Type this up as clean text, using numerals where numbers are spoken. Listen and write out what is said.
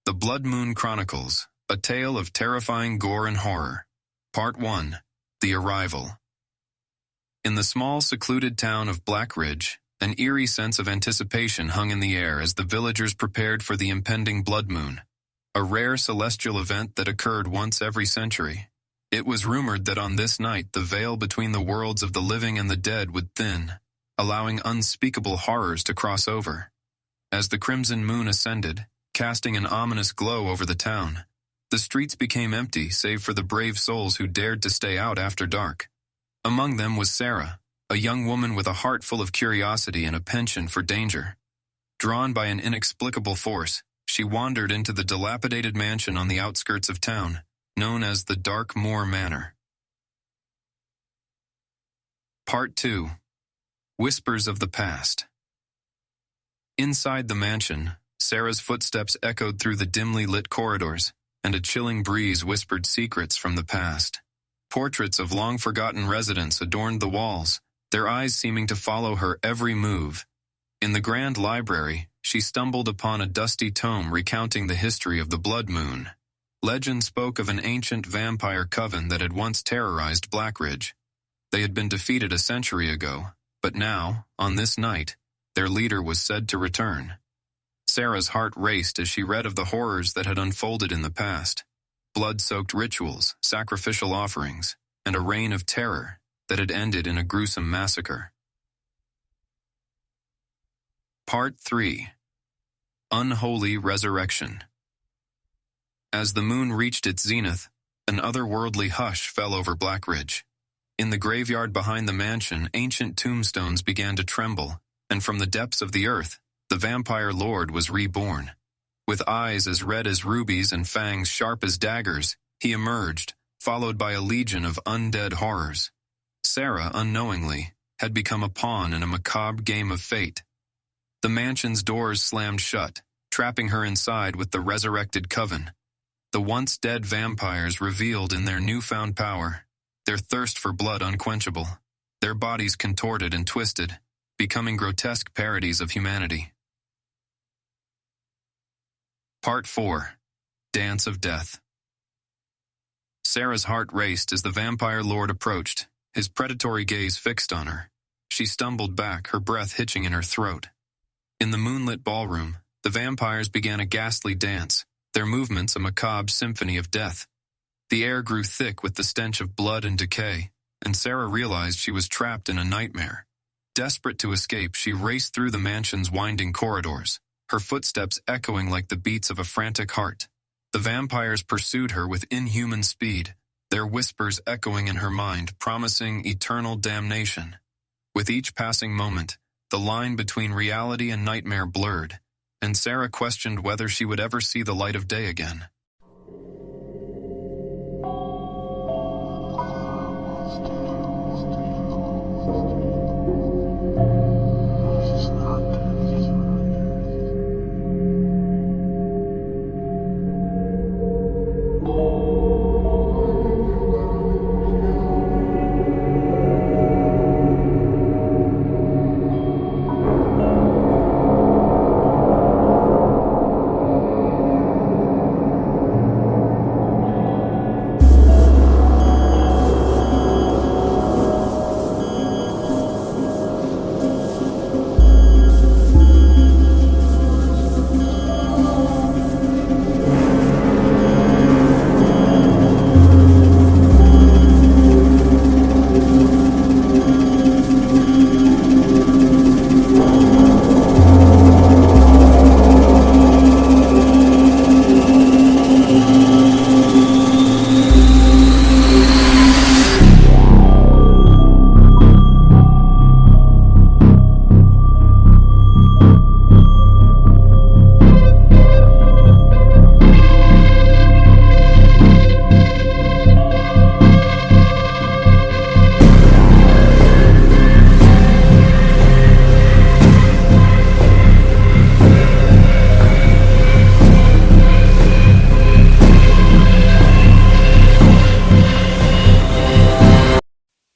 The Bloodmoon Chronicles, a tale of terrifying gore and horror. Part 1. The Arrival. In the small, secluded town of Blackridge, an eerie sense of anticipation hung in the air as the villagers prepared for the impending blood moon, a rare celestial event that occurred once every century. It was rumored that on this night the veil between the worlds of the living and the dead would thin, allowing unspeakable horrors to cross over. As the crimson moon ascended, casting an ominous glow over the town, the streets became empty save for the brave souls who dared to stay out after dark. Among them was Sarah, a young woman with a heart full of curiosity and a penchant for danger. Drawn by an inexplicable force, she wandered into the dilapidated mansion on the outskirts of town, known as the Dark Moor Manor. Part 2. Whispers of the Past. Inside the mansion, Sarah's footsteps echoed through the dimly lit corridors, and a chilling breeze whispered secrets from the past. Portraits of long-forgotten residents adorned the walls, their eyes seeming to follow her every move. In the grand library, she stumbled upon a dusty tome recounting the history of the Blood Moon. Legend spoke of an ancient vampire coven that had once terrorized Blackridge. They had been defeated a century ago, but now, on this night, their leader was said to return. Sarah's heart raced as she read of the horrors that had unfolded in the past. Blood-soaked rituals, sacrificial offerings, and a reign of terror that had ended in a gruesome massacre. Part 3. Unholy Resurrection. As the moon reached its zenith, an otherworldly hush fell over Blackridge. In the graveyard behind the mansion, ancient tombstones began to tremble, and from the depths of the earth, the vampire lord was reborn. With eyes as red as rubies and fangs sharp as daggers, he emerged, followed by a legion of undead horrors. Sarah, unknowingly, had become a pawn in a macabre game of fate. The mansion's doors slammed shut, trapping her inside with the resurrected coven. The once dead vampires revealed in their newfound power, their thirst for blood unquenchable, their bodies contorted and twisted, becoming grotesque parodies of humanity. Part 4. Dance of Death. Sarah's heart raced as the vampire lord approached, his predatory gaze fixed on her. She stumbled back, her breath hitching in her throat. In the moonlit ballroom, the vampires began a ghastly dance, their movements a macabre symphony of death. The air grew thick with the stench of blood and decay, and Sarah realized she was trapped in a nightmare. Desperate to escape, she raced through the mansion's winding corridors, her footsteps echoing like the beats of a frantic heart. The vampires pursued her with inhuman speed, their whispers echoing in her mind, promising eternal damnation. With each passing moment, the line between reality and nightmare blurred, and Sarah questioned whether she would ever see the light of day again.